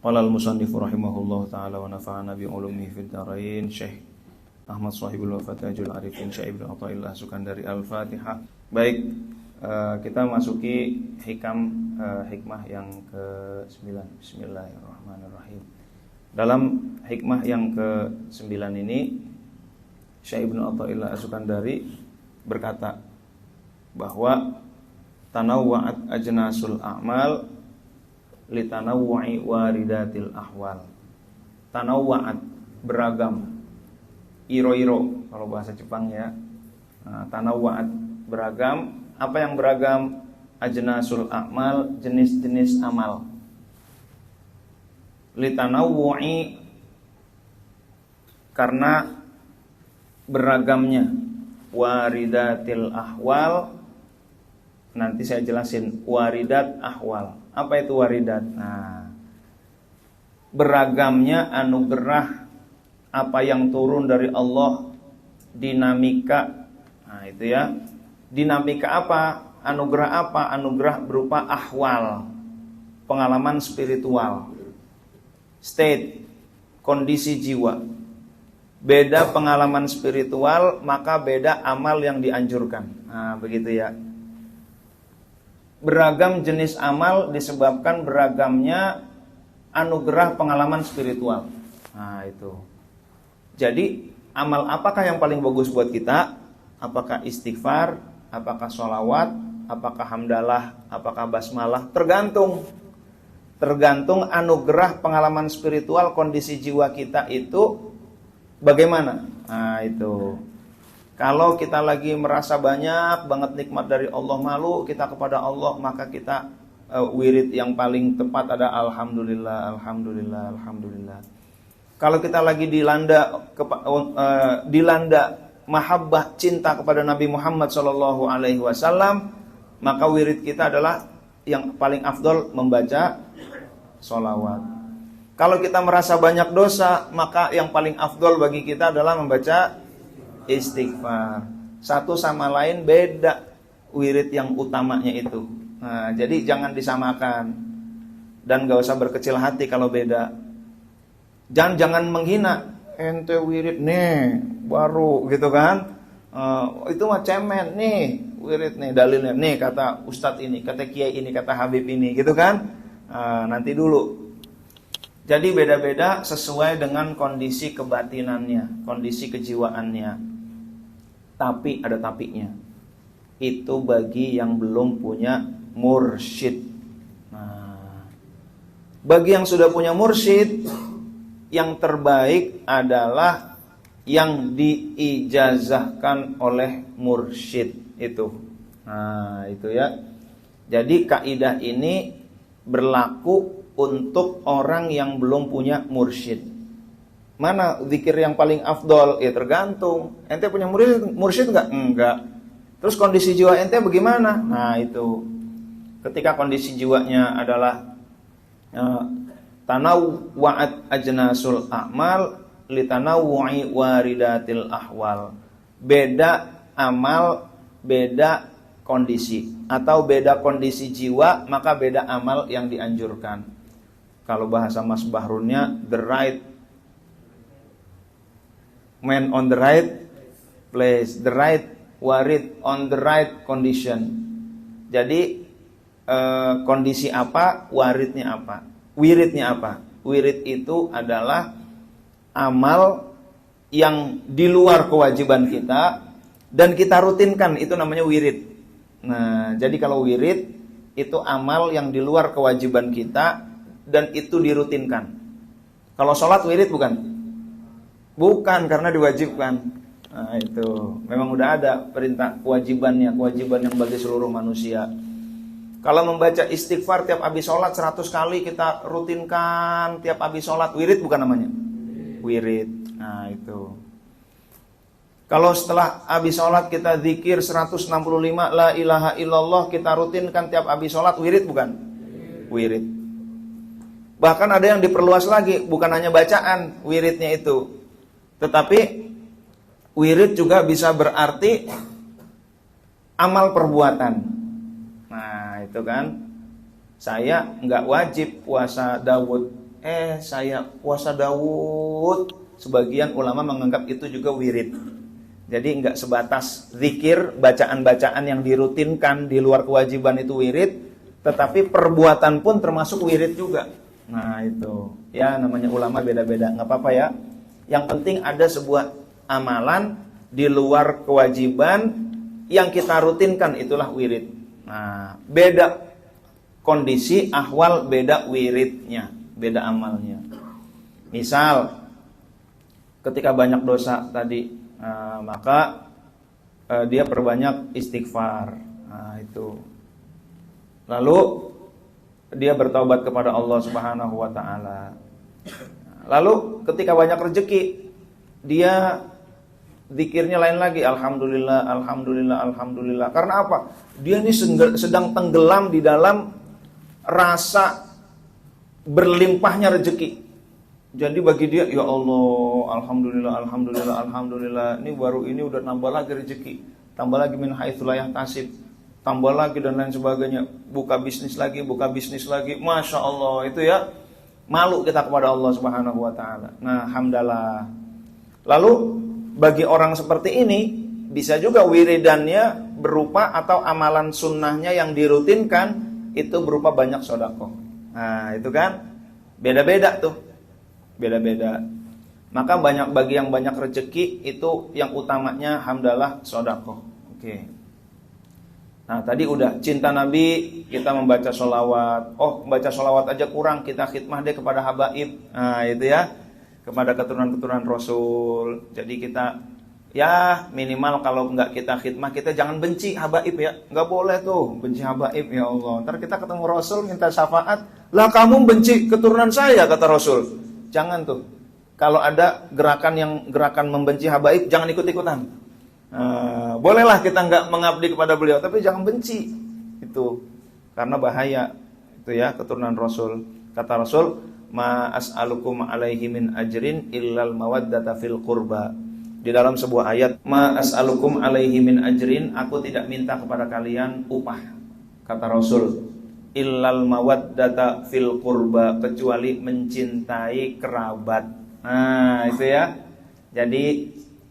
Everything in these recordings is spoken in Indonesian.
Qala al-musannifu rahimahullahu ta'ala wa nafa'ana bi ulumihi fid dharain. Syekh Ahmad Shahibul Wafatajul Arifin Syekh Ibnu Athaillah Sukandari. Al-Fatihah. Baik, kita masuki hikmah yang ke-9. Bismillahirrahmanirrahim. Dalam hikmah yang ke-9 ini Syekh Ibnu Athaillah Sukandari berkata bahwa tanawwa'at ajnasul a'mal litanawwu'i waridatil ahwal. Tanawwa'at, beragam. Iro-iro kalau bahasa Jepang ya. Tanawwa'at, beragam. Apa yang beragam? Ajnasul a'mal, jenis-jenis amal. Litanawwu'i, karena beragamnya. Waridatil ahwal, nanti saya jelasin. Waridat ahwal. Apa itu waridat? Nah, beragamnya anugerah apa yang turun dari Allah, dinamika. Nah, itu ya. Dinamika apa? Anugerah apa? Anugerah berupa ahwal, pengalaman spiritual, state, kondisi jiwa. Beda pengalaman spiritual, maka beda amal yang dianjurkan. Nah, begitu ya. Beragam jenis amal disebabkan beragamnya anugerah pengalaman spiritual. Nah, itu. Jadi, amal apakah yang paling bagus buat kita? Apakah istighfar? Apakah sholawat? Apakah hamdalah? Apakah basmalah? Tergantung anugerah pengalaman spiritual, kondisi jiwa kita itu bagaimana? Nah, itu. Kalau kita lagi merasa banyak banget nikmat dari Allah, malu kita kepada Allah, maka kita wirid yang paling tepat ada alhamdulillah, alhamdulillah, alhamdulillah. Kalau kita lagi dilanda mahabbah, cinta kepada Nabi Muhammad SAW, maka wirid kita adalah yang paling afdol membaca sholawat. Kalau kita merasa banyak dosa, maka yang paling afdol bagi kita adalah membaca istighfar. Satu sama lain beda wirid yang utamanya itu. Nah, jadi jangan disamakan. Dan gak usah berkecil hati kalau beda. Jangan menghina. Ente wirid nih baru gitu kan. Itu mah cemen nih wirid nih, dalilnya nih kata ustadz ini, kata kiai ini, kata habib ini gitu kan. Nanti dulu. Jadi beda-beda sesuai dengan kondisi kebatinannya, kondisi kejiwaannya. Tapi ada tapinya. Itu bagi yang belum punya mursyid. Nah, bagi yang sudah punya mursyid, yang terbaik adalah yang diijazahkan oleh mursyid itu. Nah, itu ya. Jadi kaidah ini berlaku untuk orang yang belum punya mursyid. Mana zikir yang paling afdol? Ya tergantung. Ente punya mursyid enggak? Enggak. Terus kondisi jiwa ente bagaimana? Nah, itu. Ketika kondisi jiwanya adalah tanawwa'at ajnasul a'mal litanawwu'i waridatil ahwal. Beda amal, beda kondisi, atau beda kondisi jiwa, maka beda amal yang dianjurkan. Kalau bahasa Mas Bahrunnya, the right man on the right place, the right warid on the right condition. Jadi kondisi apa, waridnya apa, wiridnya apa? Wirid itu adalah amal yang di luar kewajiban kita dan kita rutinkan, itu namanya wirid. Nah, jadi kalau wirid itu amal yang di luar kewajiban kita dan itu dirutinkan. Kalau sholat wirid bukan? Bukan, karena diwajibkan. Nah, itu memang udah ada perintah kewajiban yang bagi seluruh manusia. Kalau membaca istighfar tiap habis sholat 100 kali kita rutinkan tiap habis sholat, wirid bukan namanya? Wirid. Nah, itu. Kalau setelah habis sholat kita zikir 165 la ilaha illallah, kita rutinkan tiap habis sholat, wirid bukan? Wirid. Bahkan ada yang diperluas lagi, bukan hanya bacaan wiridnya itu, tetapi wirid juga bisa berarti amal perbuatan. Nah, itu kan. Saya nggak wajib puasa Daud, Saya puasa Daud. Sebagian ulama menganggap itu juga wirid. Jadi nggak sebatas zikir, bacaan-bacaan yang dirutinkan di luar kewajiban itu wirid, tetapi perbuatan pun termasuk wirid juga. Nah itu, ya namanya ulama beda-beda, nggak apa-apa ya. Yang penting ada sebuah amalan di luar kewajiban yang kita rutinkan, itulah wirid. Nah, beda kondisi, ahwal, beda wiridnya, beda amalnya. Misal, ketika banyak dosa tadi, maka dia perbanyak istighfar. Nah, itu. Lalu dia bertaubat kepada Allah Subhanahu wa taala. Lalu ketika banyak rezeki, dia zikirnya lain lagi, alhamdulillah, alhamdulillah, alhamdulillah. Karena apa? Dia ini sedang tenggelam di dalam rasa berlimpahnya rezeki. Jadi bagi dia, ya Allah, alhamdulillah, alhamdulillah, alhamdulillah. Ini baru ini udah nambah lagi rezeki, tambah lagi min haitsu la yahtasib, tambah lagi dan lain sebagainya. Buka bisnis lagi, masya Allah, itu ya. Malu kita kepada Allah Subhanahu wa taala. Nah, hamdalah. Lalu bagi orang seperti ini bisa juga wiridannya berupa atau amalan sunnahnya yang dirutinkan itu berupa banyak sedekah. Nah, itu kan beda-beda tuh. Beda-beda. Maka bagi yang banyak rezeki itu yang utamanya hamdalah sedekah. Oke. Nah, tadi udah cinta Nabi, kita membaca sholawat. Oh, membaca sholawat aja kurang, kita khidmah deh kepada habaib. Nah, itu ya. Kepada keturunan-keturunan Rasul. Jadi kita ya minimal kalau nggak kita khidmah, kita jangan benci habaib ya. Nggak boleh tuh benci habaib, ya Allah. Ntar kita ketemu Rasul minta syafaat, lah kamu benci keturunan saya, kata Rasul. Jangan tuh. Kalau ada gerakan membenci habaib, jangan ikut-ikutan. Bolehlah kita nggak mengabdi kepada beliau, tapi jangan benci. Itu karena bahaya. Itu ya keturunan Rasul. Kata Rasul, ma as'alukum alaihi min ajrin illal mawaddata fil qurba. Di dalam sebuah ayat, ma as'alukum alaihi min ajrin, aku tidak minta kepada kalian upah. Kata Rasul, illal mawaddata fil qurba, kecuali mencintai kerabat. Nah, itu ya. Jadi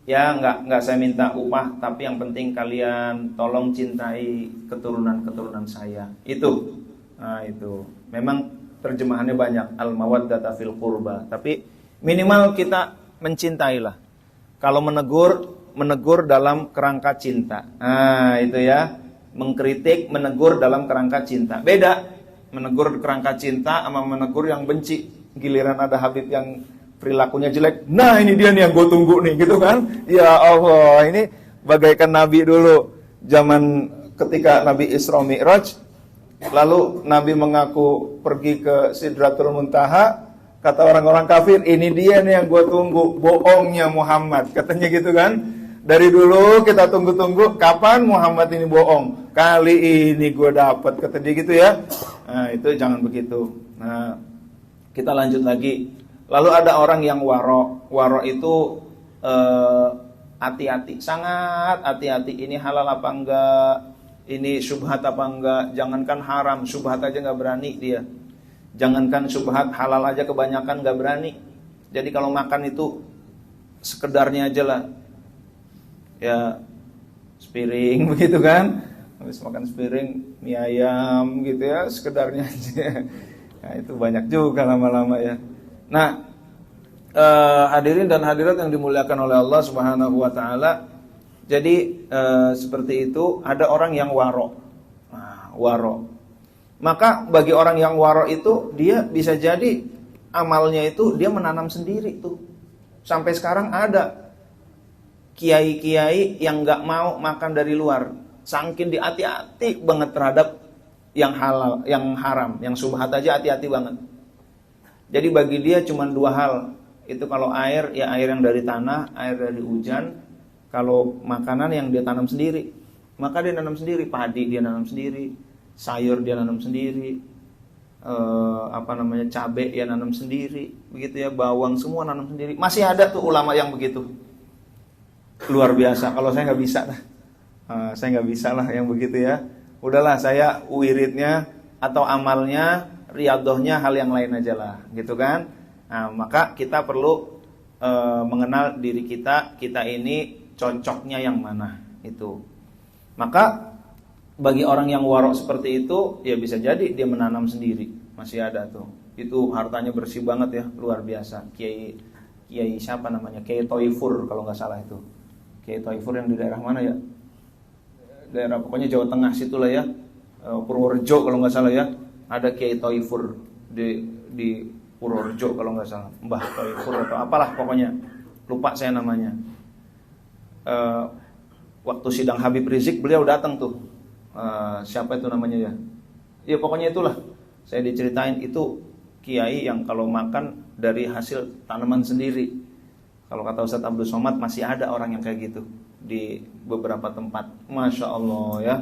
ya nggak saya minta upah, tapi yang penting kalian tolong cintai keturunan saya. Itu. Nah, itu. Memang terjemahannya banyak, al mawaddata fil qurba, tapi minimal kita mencintailah. Kalau menegur dalam kerangka cinta. Nah, itu ya. Mengkritik, menegur dalam kerangka cinta. Beda menegur kerangka cinta sama menegur yang benci. Giliran ada Habib yang perilakunya jelek, nah ini dia nih yang gue tunggu nih, gitu kan. Ya Allah, ini bagaikan Nabi dulu zaman ketika Nabi Isra Mi'raj. Lalu Nabi mengaku pergi ke Sidratul Muntaha. Kata orang-orang kafir, ini dia nih yang gue tunggu. Bohongnya Muhammad, katanya gitu kan. Dari dulu kita tunggu-tunggu, kapan Muhammad ini bohong? Kali ini gue dapat, kata dia gitu ya. Nah, itu jangan begitu. Nah, kita lanjut lagi. Lalu ada orang yang waro. Waro itu hati-hati, sangat hati-hati. Ini halal apa enggak? Ini syubhat apa enggak? Jangankan haram, syubhat aja nggak berani dia. Jangankan syubhat, halal aja kebanyakan nggak berani. Jadi kalau makan itu sekedarnya aja lah. Ya sepiring begitu kan. Habis makan sepiring mie ayam gitu ya, sekedarnya aja. Nah, itu banyak juga lama-lama ya. Nah, hadirin dan hadirat yang dimuliakan oleh Allah Subhanahu wa taala. Jadi seperti itu, ada orang yang waro. Nah, waro. Maka bagi orang yang waro itu, dia bisa jadi amalnya itu dia menanam sendiri tuh. Sampai sekarang ada kiai-kiai yang nggak mau makan dari luar, saking hati-hati banget terhadap yang halal, yang haram, yang subhat aja hati-hati banget. Jadi bagi dia cuma dua hal. Itu kalau air, ya air yang dari tanah, air dari hujan. Kalau makanan yang dia tanam sendiri, maka dia tanam sendiri. Padi dia tanam sendiri, sayur dia tanam sendiri, cabai dia tanam sendiri, begitu ya, bawang semua tanam sendiri. Masih ada tuh ulama yang begitu. Luar biasa. Kalau saya nggak bisa, saya nggak bisa lah yang begitu ya. Udahlah, saya wiridnya atau amalnya riadohnya hal yang lain aja lah, gitu kan. Nah, maka kita perlu mengenal diri kita ini cocoknya yang mana itu. Maka bagi orang yang warok seperti itu, ya bisa jadi dia menanam sendiri, masih ada tuh. Itu hartanya bersih banget ya, luar biasa. Kiai siapa namanya? Kiai Toifur kalau nggak salah itu. Kiai Toifur yang di daerah mana ya? Daerah pokoknya Jawa Tengah situlah ya. Purworejo kalau nggak salah ya. Ada Kiai Toifur di Purworejo kalau nggak salah, Mbah Toifur atau apalah pokoknya, lupa saya namanya. Waktu sidang Habib Rizik beliau datang tuh, siapa itu namanya ya? Ya pokoknya itulah. Saya diceritain itu kiai yang kalau makan dari hasil tanaman sendiri. Kalau kata Ustadz Abdul Somad masih ada orang yang kayak gitu di beberapa tempat. Masya Allah ya,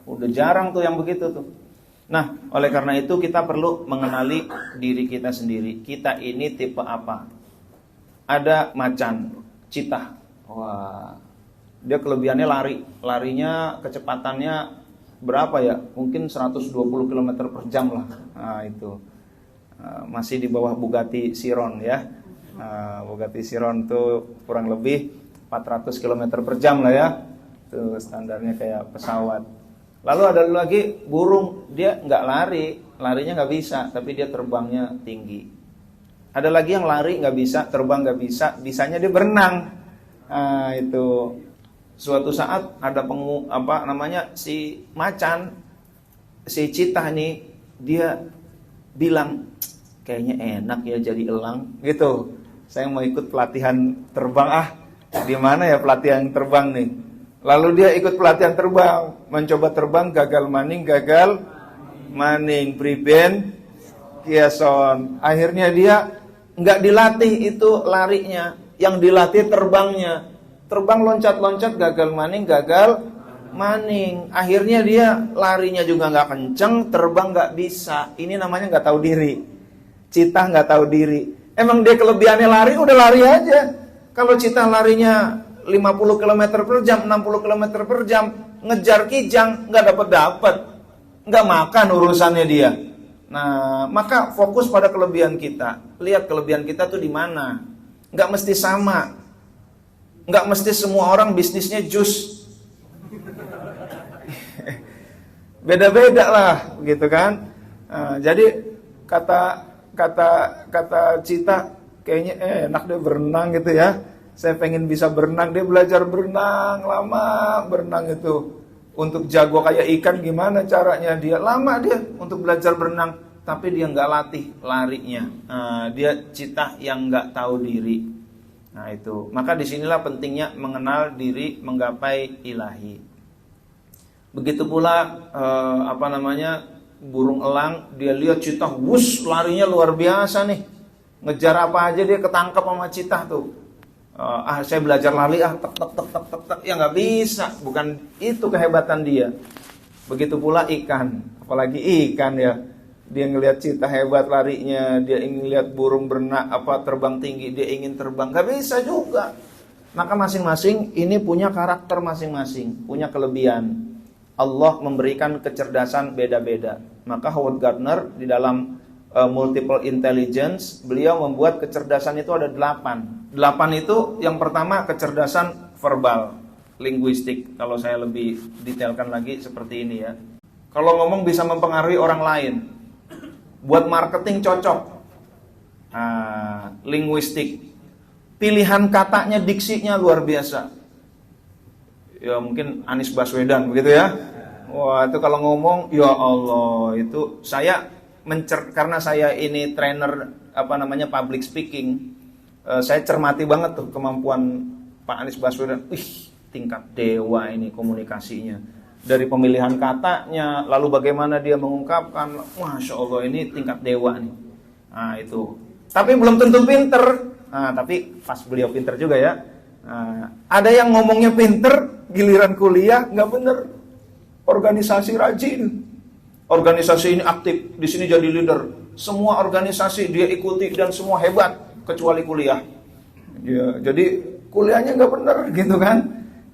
udah jarang tuh yang begitu tuh. Nah, oleh karena itu kita perlu mengenali diri kita sendiri. Kita ini tipe apa? Ada macan, citah. Wah, dia kelebihannya larinya kecepatannya berapa ya? Mungkin 120 km per jam lah. Nah, itu masih di bawah Bugatti Chiron ya. Bugatti Chiron tuh kurang lebih 400 km per jam lah ya. Itu standarnya kayak pesawat. Lalu ada lagi burung, dia nggak larinya nggak bisa, tapi dia terbangnya tinggi. Ada lagi yang lari nggak bisa, terbang nggak bisa, bisanya dia berenang. Nah, itu suatu saat ada si macan, si citah nih, dia bilang kayaknya enak ya jadi elang, gitu. Saya mau ikut pelatihan terbang di mana ya pelatihan terbang nih? Lalu dia ikut pelatihan terbang, mencoba terbang, gagal maning, priben, kiason. Akhirnya dia nggak dilatih itu larinya, yang dilatih terbangnya. Terbang loncat-loncat, gagal maning. Akhirnya dia larinya juga nggak kenceng, terbang nggak bisa. Ini namanya nggak tahu diri. Citah nggak tahu diri. Emang dia kelebihannya lari, udah lari aja. Kalau citah larinya 50 km per jam, 60 km per jam, ngejar kijang, nggak dapat, nggak makan urusannya dia. Nah, maka fokus pada kelebihan kita. Lihat kelebihan kita tuh di mana. Nggak mesti sama, nggak mesti semua orang bisnisnya jus. Beda-beda lah, gitu kan. Jadi kata Cita, kayaknya enak deh berenang gitu ya. Saya pengen bisa berenang, dia belajar berenang, lama berenang itu. Untuk jago kayak ikan gimana caranya dia? Lama dia untuk belajar berenang, tapi dia nggak latih larinya. Dia citah yang nggak tahu diri. Nah itu, maka disinilah pentingnya mengenal diri, menggapai ilahi. Begitu pula burung elang, dia lihat citah, wush, larinya luar biasa nih. Ngejar apa aja dia ketangkap sama citah tuh. Saya belajar lari tek ya nggak bisa, bukan itu kehebatan dia. Begitu pula ikan, apalagi ikan ya, dia ngelihat citah hebat larinya, dia ingin lihat burung terbang tinggi, dia ingin terbang, nggak bisa juga. Maka masing-masing ini punya karakter masing-masing, punya kelebihan. Allah memberikan kecerdasan beda-beda. Maka Howard Gardner di dalam Multiple Intelligence, beliau membuat kecerdasan itu ada 8. 8 itu yang pertama kecerdasan verbal, linguistik. Kalau saya lebih detailkan lagi seperti ini ya. Kalau ngomong bisa mempengaruhi orang lain. Buat marketing cocok. Linguistik. Pilihan katanya, diksinya luar biasa. Ya mungkin Anies Baswedan begitu ya. Wah, itu kalau ngomong ya Allah, itu saya karena saya ini trainer public speaking, saya cermati banget tuh kemampuan Pak Anies Baswedan. Tingkat dewa ini komunikasinya. Dari pemilihan katanya, lalu bagaimana dia mengungkapkan, Masya Allah ini tingkat dewa nih. Nah itu. Tapi belum tentu pinter. Tapi pas beliau pinter juga ya. Ada yang ngomongnya pinter, giliran kuliah nggak bener. Organisasi rajin. Organisasi ini aktif, di sini jadi leader. Semua organisasi dia ikuti dan semua hebat kecuali kuliah. Ya, jadi kuliahnya nggak bener gitu kan?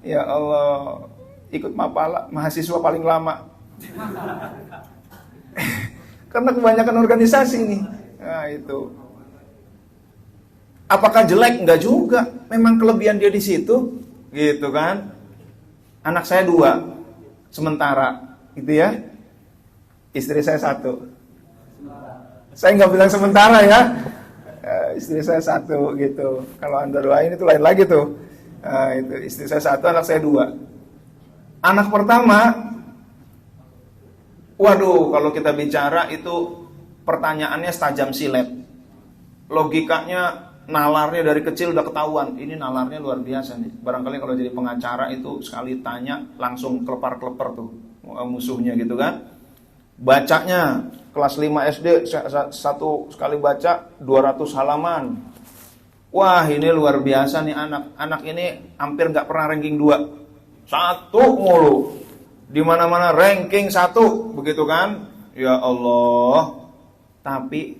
Ya Allah, ikut mapala mahasiswa paling lama. Karena kebanyakan organisasi nih. Nah itu. Apakah jelek? Enggak juga. Memang kelebihan dia di situ, gitu kan? Anak saya 2, sementara, gitu ya. Istri saya 1. Saya nggak bilang sementara ya. Istri saya 1 gitu. Kalau Anda doain itu lain lagi tuh. Itu istri saya 1, anak saya 2. Anak pertama, waduh, kalau kita bicara itu pertanyaannya setajam silet. Logikanya, nalarnya dari kecil udah ketahuan. Ini nalarnya luar biasa nih. Barangkali kalau jadi pengacara itu sekali tanya langsung kelepar-kelepar tuh musuhnya gitu kan. Bacanya kelas 5 SD satu sekali baca 200 halaman. Wah, ini luar biasa nih anak. Anak ini hampir nggak pernah ranking 2. 1 mulu. Di mana-mana ranking 1, begitu kan? Ya Allah. Tapi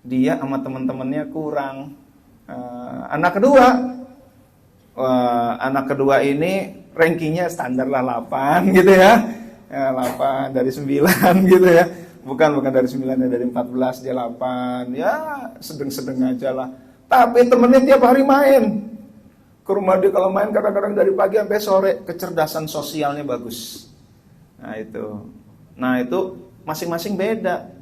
dia sama teman-temannya kurang. Anak kedua ini rankingnya standar lah 8 gitu ya. 8 dari 9 gitu ya. Bukan dari 9, dari 14 dia 8. Ya sedeng-sedeng aja lah. Tapi temennya tiap hari main. Ke rumah dia kalau main kadang-kadang dari pagi sampai sore. Kecerdasan sosialnya bagus. Nah itu masing-masing beda.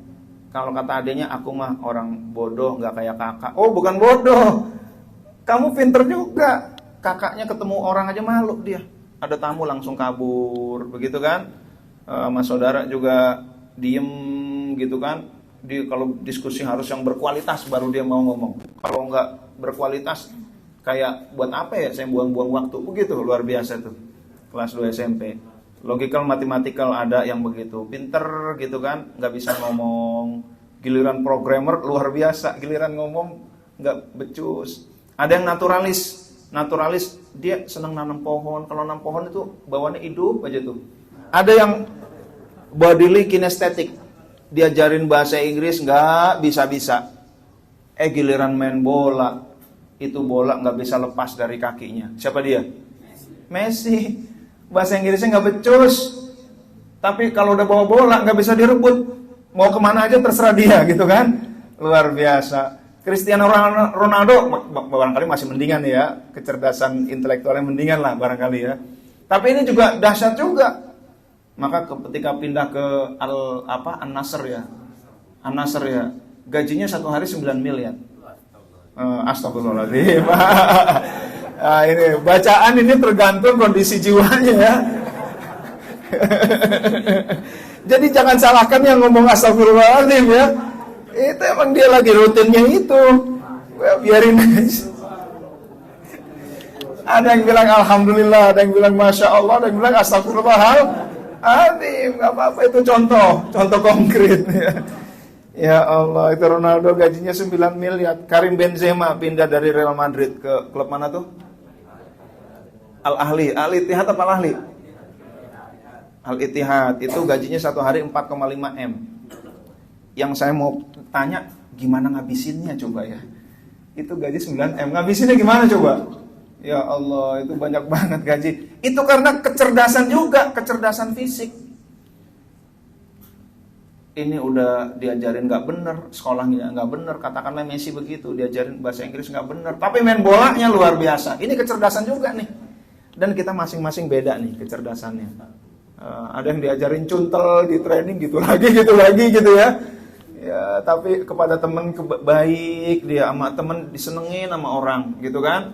Kalau kata adanya, aku mah orang bodoh, gak kayak kakak. Oh, bukan bodoh, kamu pinter juga. Kakaknya ketemu orang aja malu dia. Ada tamu langsung kabur, begitu kan? Mas saudara juga diem gitu kan. Kalau diskusi harus yang berkualitas baru dia mau ngomong. Kalau nggak berkualitas, kayak buat apa ya saya buang-buang waktu. Begitu, luar biasa tuh. Kelas 2 SMP. Logical, mathematical ada yang begitu. Pinter gitu kan, nggak bisa ngomong. Giliran programmer luar biasa, giliran ngomong nggak becus. Ada yang naturalis dia senang nanam pohon. Kalau nanam pohon itu bawaannya hidup aja tuh. Ada yang bodily kinesthetic, diajarin bahasa Inggris nggak bisa-bisa. Giliran main bola, itu bola nggak bisa lepas dari kakinya. Siapa dia? Messi. Bahasa Inggrisnya nggak becus, tapi kalau udah bawa bola nggak bisa direbut, mau kemana aja terserah dia gitu kan, luar biasa. Cristiano Ronaldo barangkali masih mendingan ya, kecerdasan intelektualnya mendingan lah barangkali ya. Tapi ini juga dahsyat juga. Maka ketika pindah ke An-Nasr ya, gajinya satu hari 9 miliar. Astagfirullahaladzim. Nah, ini bacaan ini tergantung kondisi jiwanya ya. Jadi jangan salahkan yang ngomong astagfirullahaladzim ya. Itu emang dia lagi rutinnya itu. Biarin aja. Ada yang bilang alhamdulillah, ada yang bilang masya Allah, ada yang bilang astagfirullahaladzim. Gak apa-apa, itu contoh konkret ya. Ya Allah, itu Ronaldo gajinya 9 miliar. Karim Benzema pindah dari Real Madrid ke klub mana tuh? Al-Ahli, Al-Ittihad apa Al-Ahli? Al-Ittihad, itu gajinya satu hari 4,5 M. Yang saya mau tanya, gimana ngabisinnya coba ya? Itu gaji 9 M, ngabisinnya gimana coba? Ya Allah, itu banyak banget gaji. Itu karena kecerdasan juga, kecerdasan fisik. Ini udah diajarin gak bener, sekolahnya gak bener, katakanlah Messi begitu, diajarin bahasa Inggris gak bener, tapi main bolanya luar biasa. Ini kecerdasan juga nih. Dan kita masing-masing beda nih kecerdasannya. Ada yang diajarin cuntel di training gitu lagi gitu ya. Ya, tapi kepada teman baik dia, sama teman disenengin sama orang gitu kan.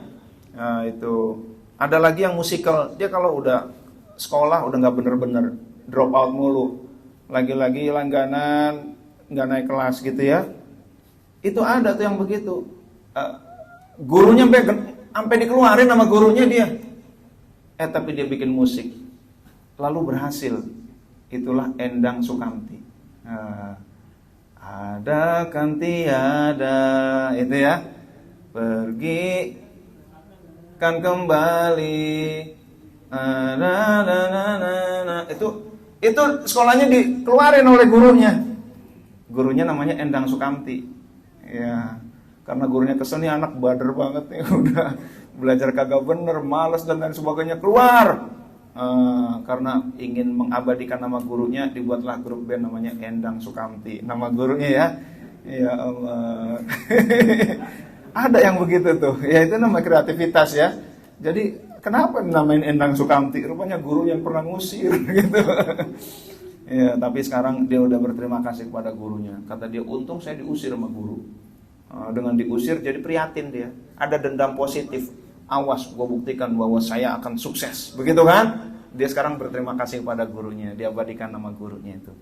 Nah, itu. Ada lagi yang musikal, dia kalau udah sekolah udah nggak bener-bener, drop out mulu. Lagi-lagi langganan, nggak naik kelas gitu ya. Itu ada tuh yang begitu. Gurunya sampai dikeluarin sama gurunya dia. Tapi dia bikin musik, lalu berhasil. Itulah Endang Sukamti. Ada kan tiada, itu ya. Pergi kan kembali. Itu sekolahnya dikeluarin oleh gurunya. Gurunya namanya Endang Sukamti. Ya, karena gurunya kesel nih anak bader banget nih, udah belajar kagak bener, malas dan lain sebagainya, keluar. karena ingin mengabadikan nama gurunya, dibuatlah grup band namanya Endang Sukamti. Nama gurunya ya. Ya Allah. Ada yang begitu tuh. Ya itu nama kreativitas ya. Jadi kenapa namain Endang Sukamti? Rupanya guru yang pernah ngusir gitu. Ya, tapi sekarang dia udah berterima kasih kepada gurunya. Kata dia, untung saya diusir sama guru. Dengan diusir jadi prihatin dia. Ada dendam positif. Awas, gue buktikan bahwa saya akan sukses. Begitu kan? Dia sekarang berterima kasih kepada gurunya. Dia abadikan nama gurunya itu.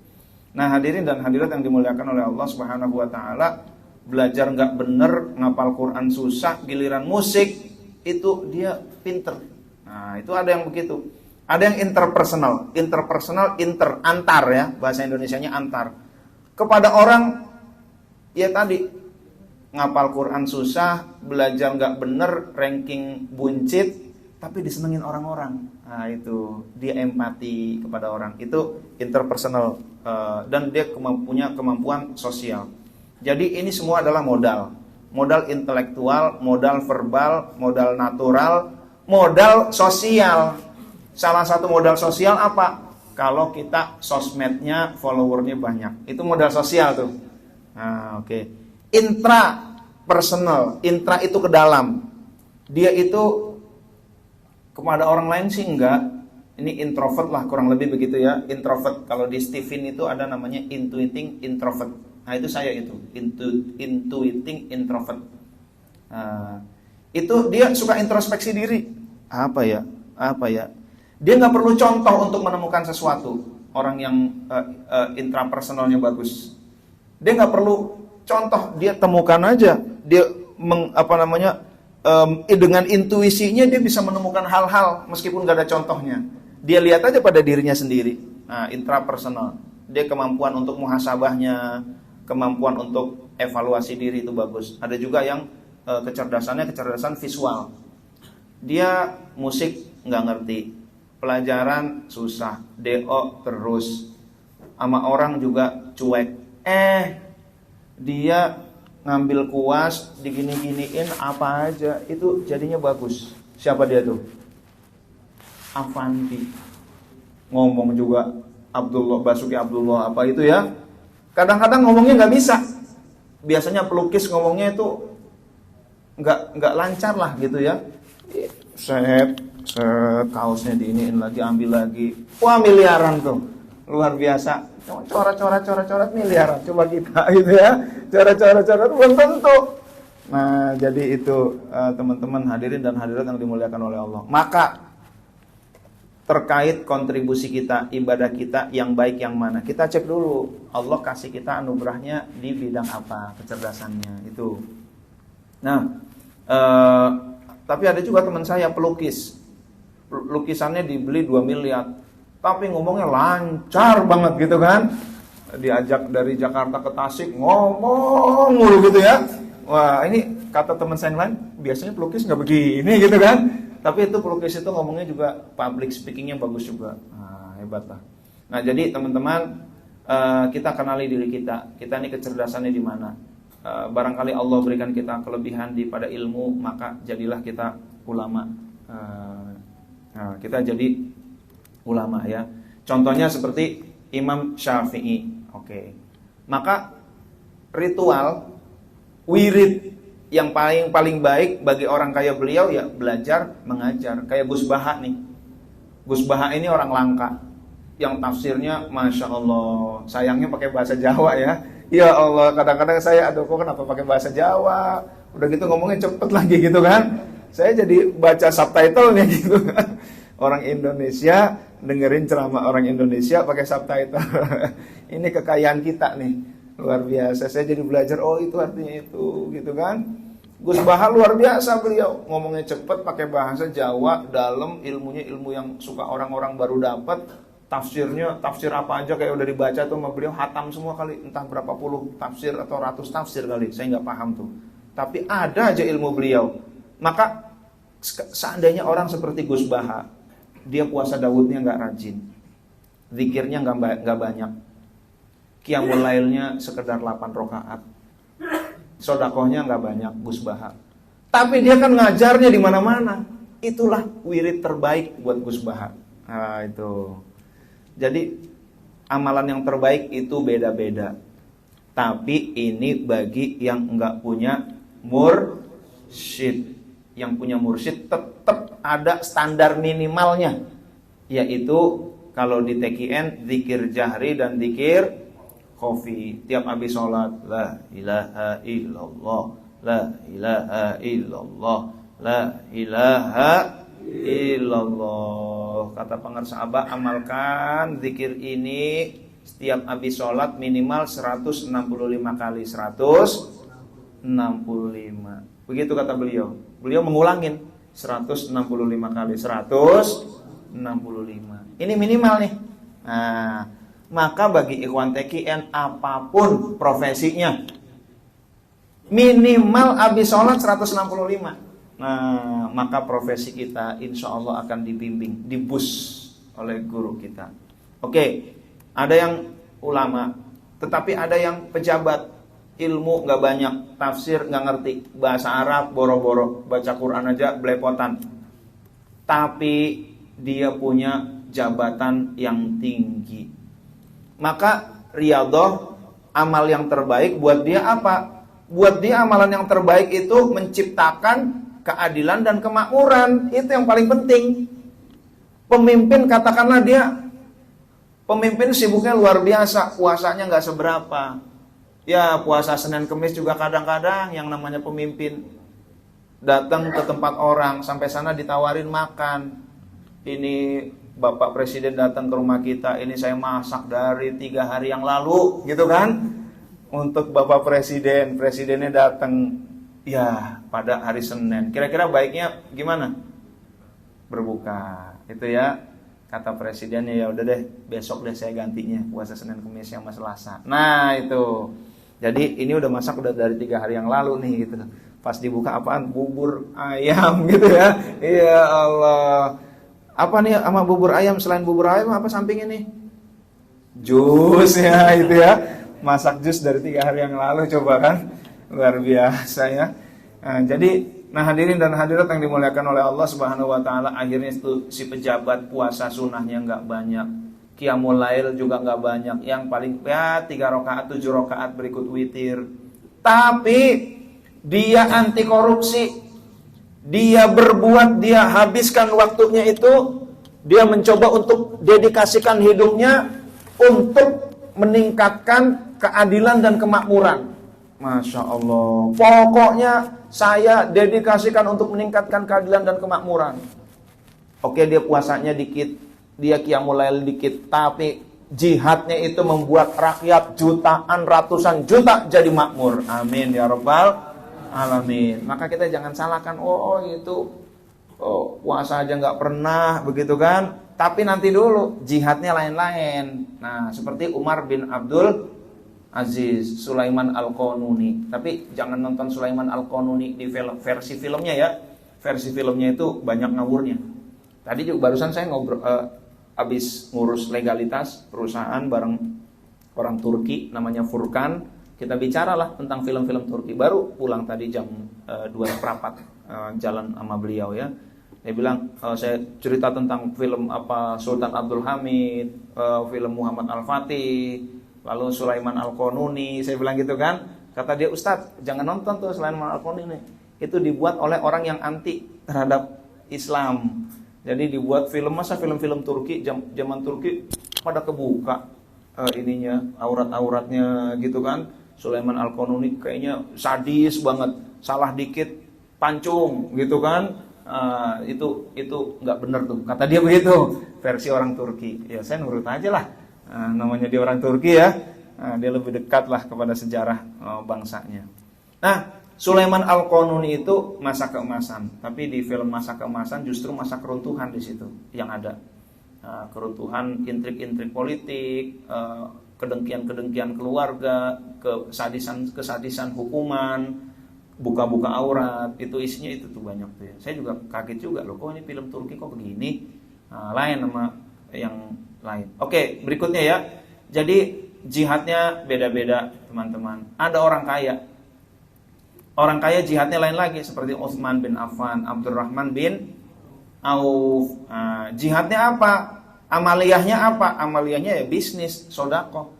Nah, hadirin dan hadirat yang dimuliakan oleh Allah Subhanahu wa taala, belajar nggak bener, ngapal Quran susah, giliran musik itu dia pinter. Nah, itu ada yang begitu. Ada yang interpersonal, antar ya, bahasa Indonesianya antar. Kepada orang ya tadi ngapal Quran susah, belajar nggak bener, ranking buncit, tapi disenengin orang-orang. Nah itu dia empati kepada orang. Itu interpersonal dan dia punya kemampuan sosial. Jadi ini semua adalah modal. Modal intelektual, modal verbal, modal natural, modal sosial. Salah satu modal sosial apa? Kalau kita sosmednya, followernya banyak. Itu modal sosial tuh. Nah oke. Intrapersonal, intra itu ke dalam. Dia itu kepada orang lain sih enggak. Ini introvert lah kurang lebih begitu ya. Introvert, kalau di Stephen itu ada namanya intuiting introvert. Nah itu saya itu, intuiting introvert. Itu dia suka introspeksi diri. Apa ya? Dia nggak perlu contoh untuk menemukan sesuatu. Orang yang intrapersonalnya bagus, dia nggak perlu contoh, dia temukan aja. Dia dengan intuisinya dia bisa menemukan hal-hal meskipun gak ada contohnya. Dia lihat aja pada dirinya sendiri. Nah, intrapersonal. Dia kemampuan untuk muhasabahnya, kemampuan untuk evaluasi diri itu bagus. Ada juga yang kecerdasan visual. Dia musik nggak ngerti, pelajaran susah, DO terus, sama orang juga cuek. Dia ngambil kuas, digini-giniin apa aja, itu jadinya bagus. Siapa dia tuh? Avanti. Ngomong juga Basuki Abdullah apa itu ya. Kadang-kadang ngomongnya nggak bisa. Biasanya pelukis ngomongnya itu nggak lancar lah gitu ya. Set kaosnya diiniin lagi, ambil lagi. Wah, miliaran tuh. Luar biasa. Coret miliaran. Coba kita gitu ya. Coret belum tentu. Nah, jadi itu teman-teman hadirin dan hadirat yang dimuliakan oleh Allah. Maka terkait kontribusi kita, ibadah kita yang baik yang mana, kita cek dulu. Allah kasih kita anugerahnya di bidang apa, kecerdasannya itu. Nah, tapi ada juga teman saya pelukis. Lukisannya dibeli 2 miliar. Tapi ngomongnya lancar banget gitu kan. Diajak dari Jakarta ke Tasik ngomong mulu gitu ya. Wah, ini kata teman saya yang lain, biasanya pelukis nggak begini gitu kan. Tapi itu pelukis itu ngomongnya juga public speakingnya bagus juga. Nah, hebat lah. Nah, jadi teman-teman, kita kenali diri kita. Kita ini kecerdasannya di mana. Barangkali Allah berikan kita kelebihan pada ilmu, maka jadilah kita ulama. Nah, kita jadi ulama ya. Contohnya seperti Imam Syafi'i. Oke. Maka ritual wirid yang paling baik bagi orang kayak beliau ya belajar mengajar. Kayak Gus Baha nih. Gus Baha ini orang langka yang tafsirnya Masya Allah. Sayangnya pakai bahasa Jawa ya. Ya Allah, kadang-kadang saya aduh kok kenapa pakai bahasa Jawa. Udah gitu ngomongnya cepet lagi gitu kan. Saya jadi baca subtitlenya gitu kan. Orang Indonesia dengerin ceramah orang Indonesia pakai subtitle. Ini kekayaan kita nih. Luar biasa. Saya jadi belajar, oh itu artinya itu gitu kan. Gus Baha luar biasa beliau. Ngomongnya cepet pakai bahasa Jawa, dalam ilmunya ilmu yang suka orang-orang baru dapat. Tafsirnya, tafsir apa aja kayak udah dibaca tuh sama beliau, hatam semua kali. Entah berapa puluh tafsir atau ratus tafsir kali. Saya nggak paham tuh. Tapi ada aja ilmu beliau. Maka seandainya orang seperti Gus Baha, dia puasa Daudnya nggak rajin, zikirnya nggak banyak, qiyamul lailnya sekedar 8 rakaat, sodakohnya nggak banyak Gus Baha. Tapi dia kan ngajarnya di mana-mana. Itulah wirid terbaik buat Gus Baha. Nah, itu. Jadi amalan yang terbaik itu beda-beda. Tapi ini bagi yang enggak punya mursyid. Yang punya mursyid tetap ada standar minimalnya, yaitu kalau di TKN zikir jahri dan zikir khafi. Tiap habis sholat, la ilaha illallah, la ilaha illallah, la ilaha illallah. Kata pengarsa Abah, amalkan zikir ini setiap habis sholat minimal 165 kali. 165. Begitu kata beliau. Beliau mengulangin 165 kali. 165. Ini minimal nih. Nah, maka bagi ikhwan TKN apapun profesinya, minimal habis sholat 165. Nah, maka profesi kita insya Allah akan dibimbing, dibus oleh guru kita. Oke, ada yang ulama, tetapi ada yang pejabat, ilmu gak banyak, tafsir gak ngerti, bahasa Arab boro-boro, baca Quran aja belepotan. Tapi dia punya jabatan yang tinggi. Maka riyadhah, amal yang terbaik buat dia apa? Buat dia amalan yang terbaik itu menciptakan keadilan dan kemakmuran. Itu yang paling penting. Pemimpin, katakanlah dia pemimpin sibuknya luar biasa, puasanya gak seberapa. Ya puasa Senin Kemis juga kadang-kadang yang namanya pemimpin datang ke tempat orang, sampai sana ditawarin makan. Ini Bapak Presiden datang ke rumah kita, ini saya masak dari 3 hari yang lalu, gitu kan? Untuk Bapak Presiden, presidennya datang ya pada hari Senin. Kira-kira baiknya gimana? Berbuka. Itu ya kata presidennya, ya udah deh besok deh saya gantinya puasa Senin Kemis yang Selasa. Nah itu. Jadi ini udah masak udah dari 3 hari yang lalu nih gitu. Pas dibuka apaan? Bubur ayam gitu ya. Iya Allah. Apa nih sama bubur ayam? Selain bubur ayam apa sampingnya nih? Jus ya itu ya. Masak jus dari 3 hari yang lalu, coba kan. Luar biasa ya. Nah, hadirin dan hadirat yang dimuliakan oleh Allah Subhanahu wa taala, akhirnya itu si pejabat puasa sunnahnya enggak banyak. Qiyamul lail juga enggak banyak. Yang paling ya 3 rakaat, 7 rakaat berikut witir. Tapi dia anti korupsi. Dia berbuat, dia habiskan waktunya itu, dia mencoba untuk dedikasikan hidupnya untuk meningkatkan keadilan dan kemakmuran. Masya Allah. Pokoknya saya dedikasikan untuk meningkatkan keadilan dan kemakmuran. Oke, dia puasanya dikit, dia qiyamul lail dikit, tapi jihadnya itu membuat rakyat jutaan, ratusan juta jadi makmur. Amin ya rabbal alamin. Maka kita jangan salahkan, puasa aja nggak pernah begitu kan. Tapi nanti dulu jihadnya lain-lain. Nah, seperti Umar bin Abdul Aziz, Sulaiman Al-Qanuni. Tapi jangan nonton Sulaiman Al-Qanuni di versi filmnya ya. Versi filmnya itu banyak ngawurnya. Tadi juga barusan saya ngobrol habis ngurus legalitas perusahaan bareng orang Turki namanya Furkan. Kita bicaralah tentang film-film Turki. Baru pulang tadi jam 2:15 jalan sama beliau ya. Dia bilang, saya cerita tentang film Sultan Abdul Hamid, film Muhammad Al-Fatih, lalu Sulaiman Al-Qanuni. Saya bilang gitu kan. Kata dia, Ustadz, jangan nonton tuh Sulaiman Al-Qanuni. Itu dibuat oleh orang yang anti terhadap Islam. Jadi dibuat film, masa film-film Turki, zaman Turki pada kebuka ininya, aurat-auratnya gitu kan. Sulaiman Al-Qanuni kayaknya sadis banget, salah dikit pancung gitu kan. Itu nggak benar tuh, kata dia begitu, versi orang Turki. Ya saya nurut aja lah, namanya dia orang Turki ya, dia lebih dekat lah kepada sejarah bangsanya. Nah, Sulaiman Al-Qanuni itu masa keemasan, tapi di film masa keemasan justru masa keruntuhan di situ yang ada. Keruntuhan, intrik-intrik politik, kedengkian-kedengkian keluarga, kesadisan hukuman, buka-buka aurat, itu isinya itu tuh banyak tuh ya. Saya juga kaget juga loh, kok ini film Turki kok begini. Lain sama yang lain. Oke, berikutnya ya. Jadi jihadnya beda-beda teman-teman. Ada orang kaya. Orang kaya jihadnya lain lagi, seperti Utsman bin Affan, Abdurrahman bin Auf. Jihadnya apa? Amaliyahnya apa? Amaliyahnya ya bisnis, sodako.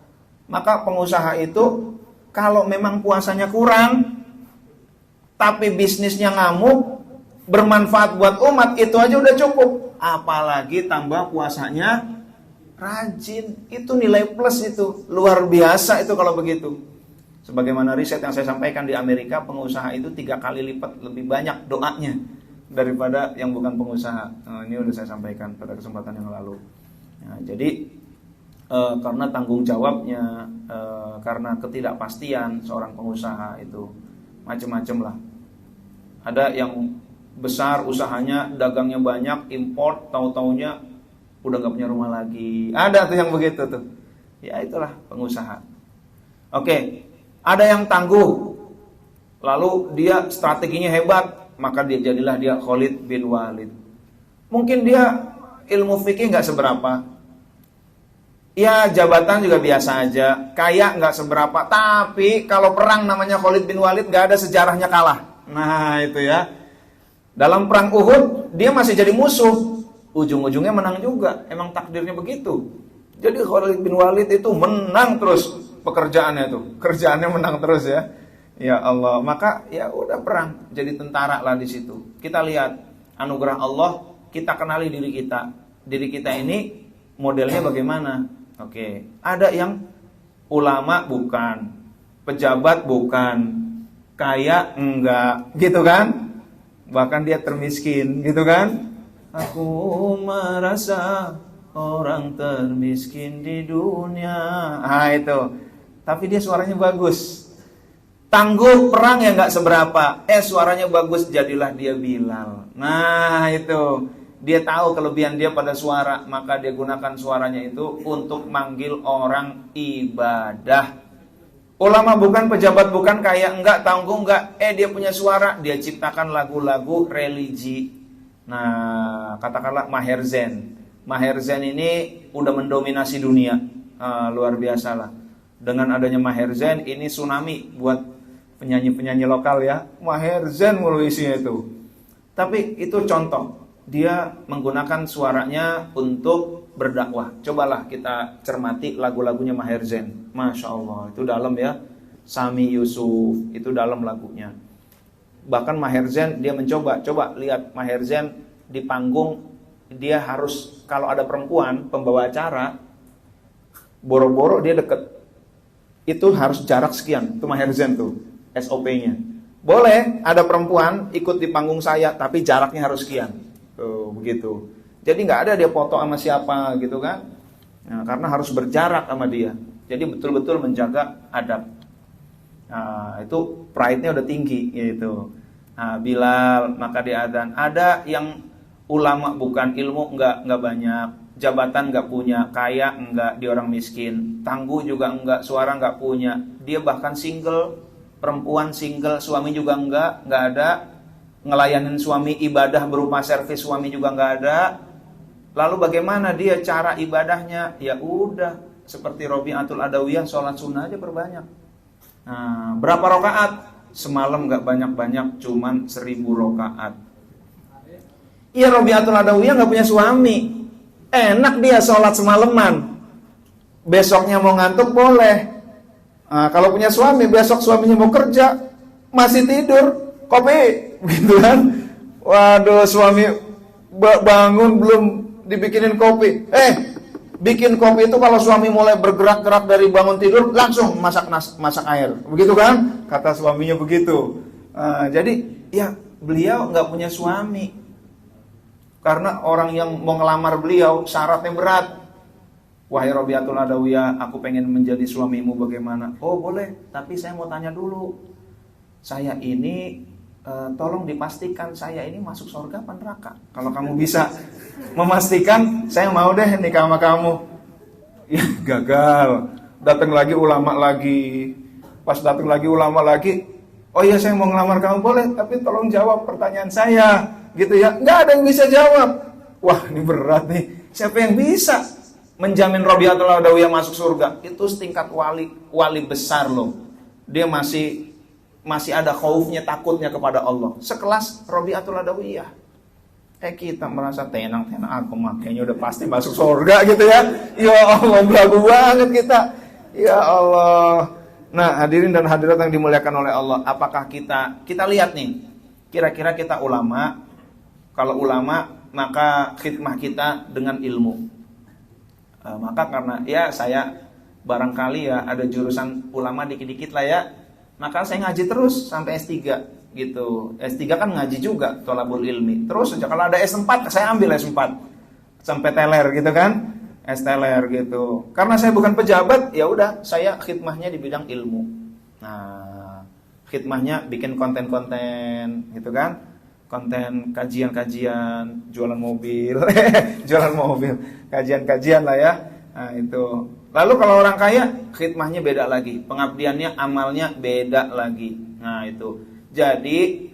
Maka pengusaha itu kalau memang puasanya kurang, tapi bisnisnya ngamuk, bermanfaat buat umat, itu aja udah cukup. Apalagi tambah puasanya rajin, itu nilai plus, itu luar biasa itu kalau begitu. Sebagaimana riset yang saya sampaikan di Amerika, pengusaha itu 3 kali lipat lebih banyak doanya daripada yang bukan pengusaha. Ini udah saya sampaikan pada kesempatan yang lalu. Nah, jadi karena tanggung jawabnya, karena ketidakpastian seorang pengusaha itu macam-macam lah. Ada yang besar usahanya, dagangnya banyak, import, tahu-taunya udah nggak punya rumah lagi. Ada tuh yang begitu tuh. Ya itulah pengusaha. Oke, ada yang tangguh, lalu dia strateginya hebat, maka jadilah dia Khalid bin Walid. Mungkin dia ilmu fikih nggak seberapa, ya jabatan juga biasa aja, kaya nggak seberapa, tapi kalau perang namanya Khalid bin Walid nggak ada sejarahnya kalah. Nah itu ya, dalam perang Uhud dia masih jadi musuh, ujung-ujungnya menang juga, emang takdirnya begitu. Jadi Khalid bin Walid itu menang terus pekerjaannya tuh, kerjaannya menang terus ya. Ya Allah, maka ya udah perang, jadi tentara lah di situ. Kita lihat anugerah Allah, kita kenali diri kita. Diri kita ini modelnya bagaimana? Oke, ada yang ulama bukan, pejabat bukan, kaya enggak, gitu kan? Bahkan dia termiskin, gitu kan? Aku merasa orang termiskin di dunia. Ah itu. Tapi dia suaranya bagus. Tangguh perang ya nggak seberapa. Suaranya bagus, jadilah dia Bilal. Nah itu. Dia tahu kelebihan dia pada suara, maka dia gunakan suaranya itu untuk manggil orang ibadah. Ulama bukan, pejabat bukan, kaya enggak, tangguh enggak. Dia punya suara, dia ciptakan lagu-lagu religi. Nah, katakanlah Maher Zain. Maher Zain ini udah mendominasi dunia. Luar biasa lah. Dengan adanya Maher Zain, ini tsunami buat penyanyi-penyanyi lokal ya. Maher Zain mulu isinya itu. Tapi itu contoh. Dia menggunakan suaranya untuk berdakwah. Cobalah kita cermati lagu-lagunya Maher Zain. Masya Allah, itu dalam ya. Sami Yusuf, itu dalam lagunya. Bahkan Maher Zain dia mencoba. Coba lihat Maher Zain di panggung. Dia harus, kalau ada perempuan pembawa acara, boro-boro dia deket. Itu harus jarak sekian. Itu Maher Zain tuh, SOP-nya. Boleh ada perempuan ikut di panggung saya, tapi jaraknya harus sekian. Tuh, begitu. Jadi nggak ada dia foto sama siapa gitu kan. Nah, karena harus berjarak sama dia. Jadi betul-betul menjaga adab. Nah, itu pride-nya udah tinggi gitu. Nah, Bilal maka diadzan. Ada yang ulama bukan, ilmu nggak banyak, jabatan nggak punya, kaya nggak, dia orang miskin, tangguh juga nggak, suara nggak punya, dia bahkan single, perempuan single, suami juga nggak ada. Ngelayanin suami, ibadah berupa servis suami juga nggak ada. Lalu bagaimana dia cara ibadahnya? Ya udah seperti Robi'atul Adawiyah, sholat sunnah aja berbanyak. Nah, berapa rakaat? Semalam nggak banyak-banyak, cuman 1000 rakaat. Iya, Robi'atul Adawiyah nggak punya suami, enak dia sholat semalaman. Besoknya mau ngantuk boleh. Nah, kalau punya suami, besok suaminya mau kerja masih tidur, kopi. Gitu kan. Waduh, suami bangun belum dibikinin kopi. Bikin kopi itu kalau suami mulai bergerak-gerak dari bangun tidur langsung masak air. Begitu kan? Kata suaminya begitu. Jadi ya beliau nggak punya suami. Karena orang yang mau ngelamar beliau syaratnya berat. Wahai Robi'atul Adawiyah, aku pengen menjadi suamimu, bagaimana? Oh boleh, tapi saya mau tanya dulu. Saya ini tolong dipastikan saya ini masuk surga apa neraka. Kalau kamu bisa memastikan, saya mau deh nikah sama kamu. Ya gagal. Datang lagi ulama lagi. Pas datang lagi ulama lagi, oh iya saya mau ngelamar kamu, boleh, tapi tolong jawab pertanyaan saya. Gitu ya. Nggak ada yang bisa jawab. Wah ini berat nih. Siapa yang bisa menjamin Robi'atul Adawiyah masuk surga? Itu setingkat wali besar loh. Dia masih ada khaufnya, takutnya kepada Allah. Sekelas Robi'atul Adawiyah. Kita merasa tenang-tenang, aku makanya udah pasti masuk surga gitu ya. Ya Allah, belagu banget kita. Ya Allah. Nah, hadirin dan hadirat yang dimuliakan oleh Allah, apakah kita lihat nih, kira-kira kita ulama? Kalau ulama, maka khidmah kita dengan ilmu. Maka karena ya saya barangkali ya ada jurusan ulama dikit-dikit lah ya, maka saya ngaji terus sampai S3 gitu. S3 kan ngaji juga, tholabul ilmi. Terus aja kalau ada S4 saya ambil S4 sampai teler gitu kan, S teler gitu. Karena saya bukan pejabat, ya udah saya khidmahnya di bidang ilmu. Nah, khidmahnya bikin konten-konten gitu kan, konten kajian-kajian, jualan mobil, jualan mobil, kajian-kajian lah ya. Nah itu. Lalu kalau orang kaya, khidmahnya beda lagi, pengabdiannya, amalnya beda lagi. Nah itu. Jadi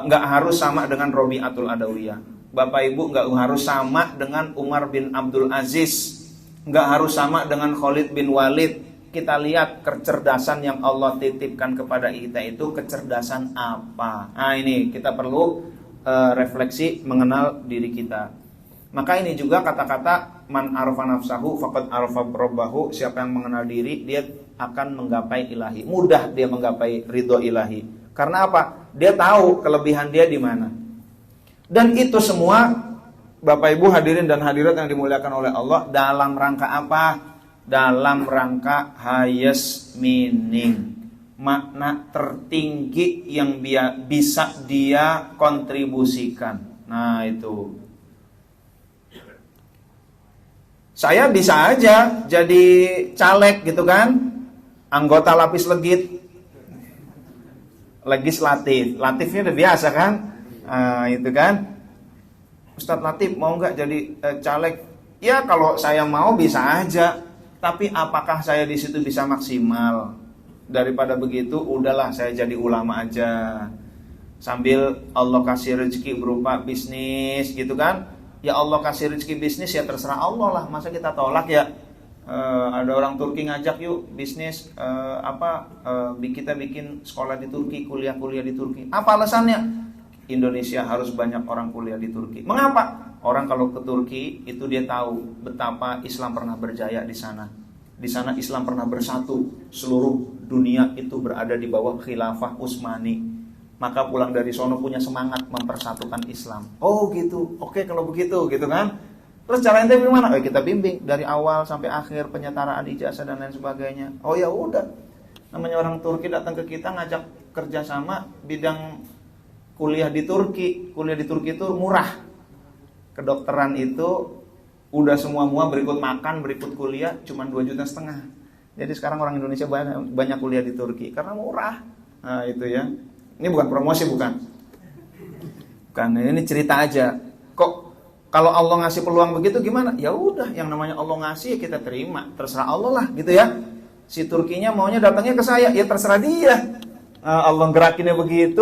nggak harus sama dengan Robi'atul Adawiyah. Bapak Ibu nggak harus sama dengan Umar bin Abdul Aziz, nggak harus sama dengan Khalid bin Walid. Kita lihat kecerdasan yang Allah titipkan kepada kita itu kecerdasan apa. Nah ini kita perlu refleksi mengenal diri kita. Maka ini juga kata-kata man arafa nafsahu faqad arafa rabbahu. Siapa yang mengenal diri, dia akan menggapai ilahi. Mudah dia menggapai ridho ilahi. Karena apa? Dia tahu kelebihan dia di mana. Dan itu semua Bapak Ibu hadirin dan hadirat yang dimuliakan oleh Allah, dalam rangka apa? Dalam rangka highest meaning, makna tertinggi yang bisa dia kontribusikan. Nah itu. Saya bisa aja jadi caleg gitu kan, anggota lapis legit, legislatif, latifnya udah biasa kan, itu kan. Ustadz Latif mau nggak jadi caleg? Ya kalau saya mau bisa aja, tapi apakah saya di situ bisa maksimal? Daripada begitu, udahlah saya jadi ulama aja, sambil Allah kasih rezeki berupa bisnis gitu kan. Ya Allah kasih rezeki bisnis, ya terserah Allah lah. Masa kita tolak ya? Ada orang Turki ngajak yuk bisnis kita bikin sekolah di Turki, kuliah di Turki. Apa alasannya? Indonesia harus banyak orang kuliah di Turki. Mengapa? Orang kalau ke Turki itu dia tahu betapa Islam pernah berjaya di sana. Di sana Islam pernah bersatu. Seluruh dunia itu berada di bawah khilafah Utsmani. Maka pulang dari sono punya semangat mempersatukan Islam. Oh gitu, oke kalau begitu gitu kan. Terus cara ente gimana? Kita bimbing dari awal sampai akhir, penyetaraan ijazah dan lain sebagainya. Oh ya udah, namanya orang Turki datang ke kita ngajak kerjasama bidang kuliah di Turki. Kuliah di Turki itu murah. Kedokteran itu udah semua berikut makan, berikut kuliah cuma 2,5 juta. Jadi sekarang orang Indonesia banyak kuliah di Turki karena murah. Nah itu ya. Ini bukan promosi, bukan. Ini cerita aja. Kok kalau Allah ngasih peluang begitu gimana? Ya udah, yang namanya Allah ngasih kita terima. Terserah Allah lah gitu ya. Si Turkinya maunya datangnya ke saya, ya terserah dia. Allah gerakinnya begitu.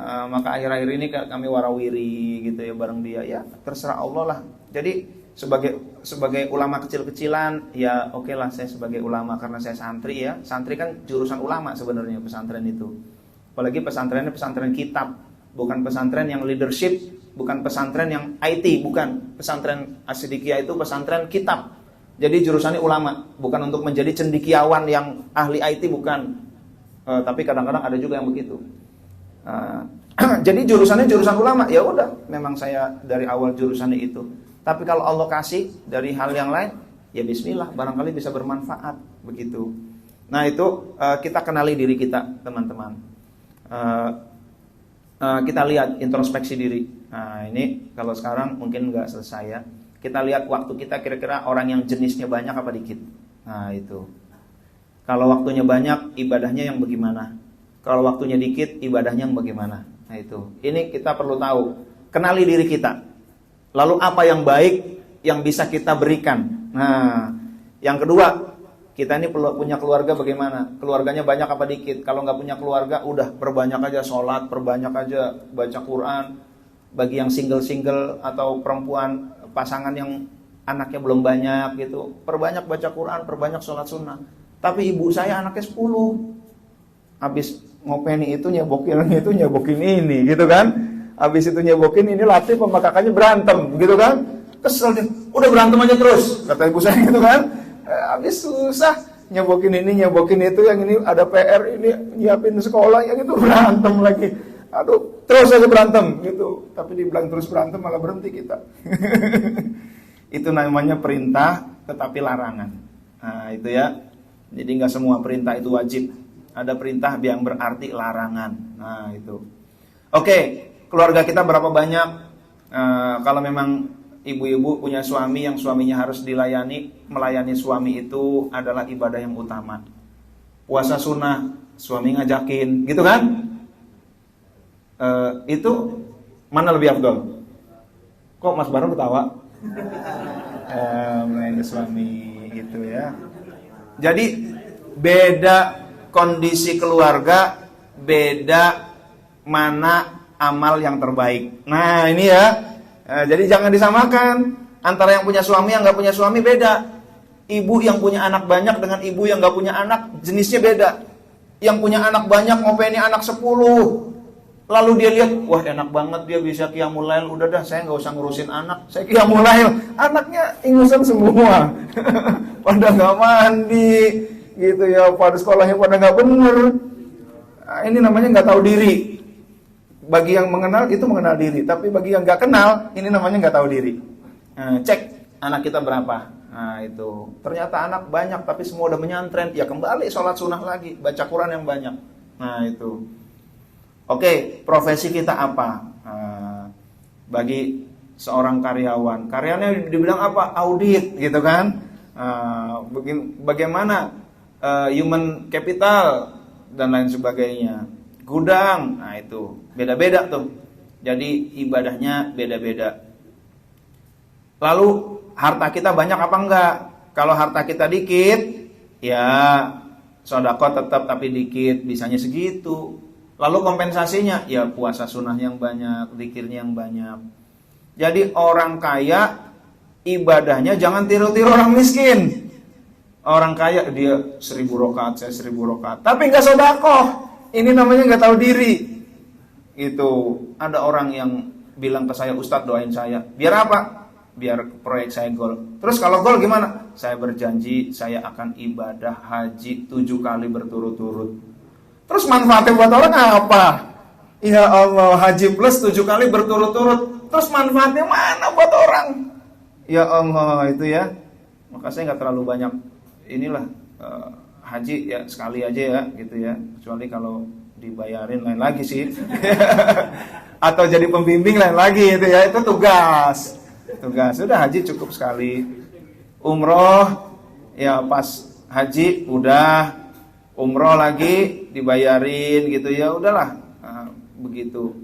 Maka akhir-akhir ini kami warawiri gitu ya bareng dia. Ya terserah Allah lah. Jadi sebagai ulama kecil-kecilan, ya oke lah saya sebagai ulama karena saya santri ya. Santri kan jurusan ulama sebenarnya pesantren itu. Apalagi pesantrennya pesantren kitab, bukan pesantren yang leadership, bukan pesantren yang IT, bukan. Pesantren As-Siddiqiyah itu pesantren kitab. Jadi jurusannya ulama, bukan untuk menjadi cendekiawan yang ahli IT, bukan. Tapi kadang-kadang ada juga yang begitu. Jadi jurusannya jurusan ulama, ya udah, memang saya dari awal jurusannya itu. Tapi kalau Allah kasih dari hal yang lain, ya bismillah, barangkali bisa bermanfaat, begitu. Nah itu kita kenali diri kita, teman-teman. Kita lihat introspeksi diri. Nah ini kalau sekarang mungkin nggak selesai ya. Kita lihat waktu kita kira-kira orang yang jenisnya banyak apa dikit. Nah itu. Kalau waktunya banyak, ibadahnya yang bagaimana? Kalau waktunya dikit, ibadahnya yang bagaimana? Nah itu. Ini kita perlu tahu. Kenali diri kita. Lalu apa yang baik yang bisa kita berikan? Nah yang kedua, kita ini punya keluarga bagaimana? Keluarganya banyak apa dikit? Kalau nggak punya keluarga, udah perbanyak aja sholat, perbanyak aja baca Quran. Bagi yang single-single atau perempuan, pasangan yang anaknya belum banyak gitu, perbanyak baca Quran, perbanyak sholat sunnah. Tapi ibu saya anaknya 10. Habis ngopeni itu nyabokin ini gitu kan. Habis itu nyebokin, ini Latif sama kakaknya berantem, gitu kan? Kesel dia, udah berantem aja terus, kata ibu saya gitu kan. Habis susah, nyebokin ini, nyebokin itu, yang ini ada PR, ini nyiapin sekolah, yang itu berantem lagi. Aduh, terus aja berantem gitu. Tapi dibilang terus berantem malah berhenti kita. Itu namanya perintah tetapi larangan. Nah, itu ya. Jadi nggak semua perintah itu wajib. Ada perintah yang berarti larangan. Nah, itu. Oke, keluarga kita berapa banyak? Kalau memang ibu-ibu punya suami yang suaminya harus dilayani, melayani suami itu adalah ibadah yang utama. Puasa sunnah, suami ngajakin, gitu kan? Itu mana lebih afdol? Kok Mas Baron ketawa? Melayani suami itu ya. Jadi beda kondisi keluarga, beda mana amal yang terbaik. Nah ini ya. Jadi jangan disamakan antara yang punya suami yang nggak punya suami, beda. Ibu yang punya anak banyak dengan ibu yang nggak punya anak jenisnya beda. Yang punya anak banyak ngopeni anak 10, lalu dia lihat, wah enak banget dia bisa qiyamul lail, udah dah saya nggak usah ngurusin anak, saya qiyamul lail. Anaknya ingusan semua, pada nggak mandi, gitu ya, pada sekolahnya pada nggak bener. Nah, ini namanya nggak tahu diri. Bagi yang mengenal itu mengenal diri, tapi bagi yang nggak kenal ini namanya nggak tahu diri. Nah, cek anak kita berapa. Nah itu ternyata anak banyak tapi semua udah menyantren, ya kembali sholat sunnah lagi, baca Quran yang banyak. Nah itu. Oke, profesi kita apa? Bagi seorang karyawan, karyanya dibilang apa? Audit, gitu kan? Bagaimana human capital dan lain sebagainya. Gudang, nah itu beda-beda tuh. Jadi ibadahnya beda-beda. Lalu harta kita banyak apa enggak? Kalau harta kita dikit, ya sedekah tetap tapi dikit, bisanya segitu. Lalu kompensasinya, ya puasa sunnah yang banyak, zikirnya yang banyak. Jadi orang kaya ibadahnya jangan tiru-tiru orang miskin. Orang kaya dia 1000 rakaat, saya 1000 rakaat, tapi enggak sedekah. Ini namanya nggak tahu diri. Itu ada orang yang bilang ke saya, Ustadz doain saya. Biar apa? Biar proyek saya gol. Terus kalau gol gimana? Saya berjanji saya akan ibadah haji 7 kali berturut-turut. Terus manfaatnya buat orang apa? Ya Allah, haji plus 7 kali berturut-turut. Terus manfaatnya mana buat orang? Ya Allah, itu ya. Maka saya nggak terlalu banyak inilah haji ya sekali aja ya gitu ya, kecuali kalau dibayarin lain lagi sih. Atau jadi pembimbing lain lagi itu ya, itu tugas. Sudah haji cukup sekali. Umroh ya pas haji udah, umroh lagi dibayarin gitu ya, udahlah. Begitu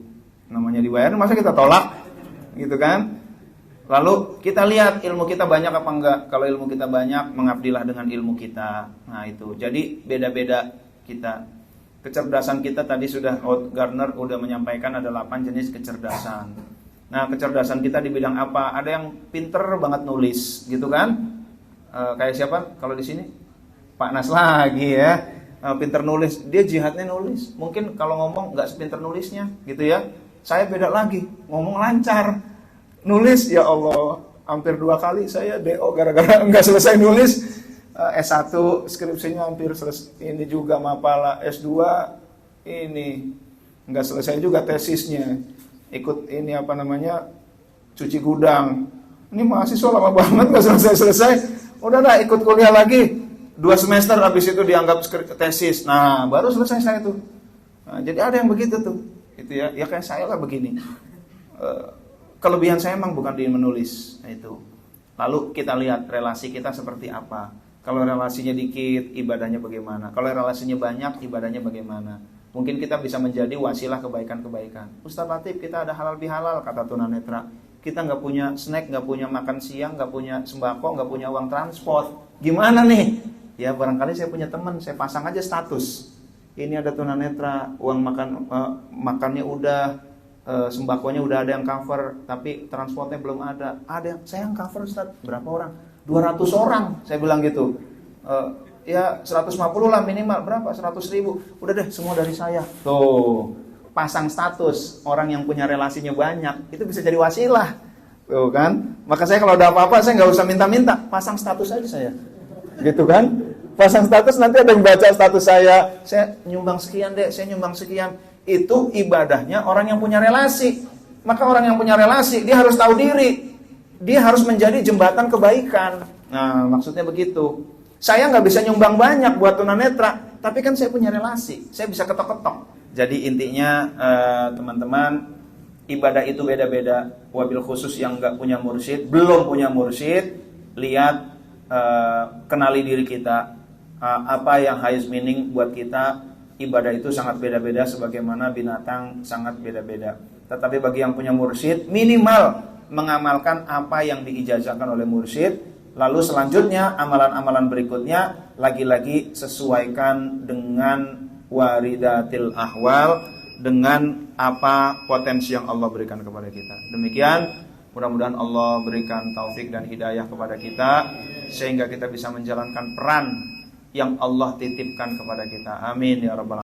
namanya dibayarin, masa kita tolak gitu kan? Lalu kita lihat ilmu kita banyak apa enggak. Kalau ilmu kita banyak, mengabdilah dengan ilmu kita. Nah itu, jadi beda-beda kita. Kecerdasan kita tadi sudah Gardner udah menyampaikan ada 8 jenis kecerdasan. Nah kecerdasan kita di bidang apa? Ada yang pinter banget nulis, gitu kan? Kayak siapa kalau di sini? Pak Nas lagi ya. Pinter nulis, dia jihadnya nulis. Mungkin kalau ngomong nggak sepinter nulisnya, gitu ya. Saya beda lagi, ngomong lancar. Nulis, ya Allah, hampir 2 kali saya DO gara-gara enggak selesai nulis. S1 skripsinya hampir selesai, ini juga mapala. S2 ini enggak selesai juga tesisnya. Ikut ini apa namanya, cuci gudang. Ini mahasiswa lama banget enggak selesai-selesai. Udah dah ikut kuliah lagi 2 semester, habis itu dianggap tesis. Nah baru selesai saya tuh. Nah, jadi ada yang begitu tuh, itu ya, ya kayak saya lah begini. Kelebihan saya memang bukan di menulis. Nah, itu. Lalu kita lihat relasi kita seperti apa. Kalau relasinya dikit, ibadahnya bagaimana. Kalau relasinya banyak, ibadahnya bagaimana. Mungkin kita bisa menjadi wasilah kebaikan-kebaikan. Ustaz Latif, kita ada halal bihalal, kata tunanetra. Kita nggak punya snack, nggak punya makan siang, nggak punya sembako, nggak punya uang transport. Gimana nih? Ya barangkali saya punya teman, saya pasang aja status. Ini ada tunanetra, uang makannya udah, sembakonya udah ada yang cover, tapi transportnya belum ada. Ada, saya yang cover Ustaz. Berapa orang? 200 orang, saya bilang gitu. Ya 150 lah minimal. Berapa? 100.000. Udah deh, semua dari saya. Tuh, pasang status. Orang yang punya relasinya banyak itu bisa jadi wasilah, tuh kan. Maka saya kalau ada apa-apa saya nggak usah minta-minta, pasang status aja saya, gitu kan. Pasang status, nanti ada yang baca status saya nyumbang sekian deh, saya nyumbang sekian. Itu ibadahnya orang yang punya relasi. Maka orang yang punya relasi dia harus tahu diri, dia harus menjadi jembatan kebaikan. Nah, maksudnya begitu. Saya nggak bisa nyumbang banyak buat tunanetra, tapi kan saya punya relasi, saya bisa ketok-ketok. Jadi intinya teman-teman, ibadah itu beda-beda. Wabil khusus yang nggak punya mursyid, belum punya mursyid, lihat, kenali diri kita, apa yang highest meaning buat kita. Ibadah itu sangat beda-beda, sebagaimana binatang sangat beda-beda. Tetapi bagi yang punya mursyid, minimal mengamalkan apa yang diijazahkan oleh mursyid. Lalu selanjutnya amalan-amalan berikutnya lagi-lagi sesuaikan dengan waridatil ahwal, dengan apa potensi yang Allah berikan kepada kita. Demikian, mudah-mudahan Allah berikan taufik dan hidayah kepada kita sehingga kita bisa menjalankan peran yang Allah titipkan kepada kita. Amin ya rabbal alamin.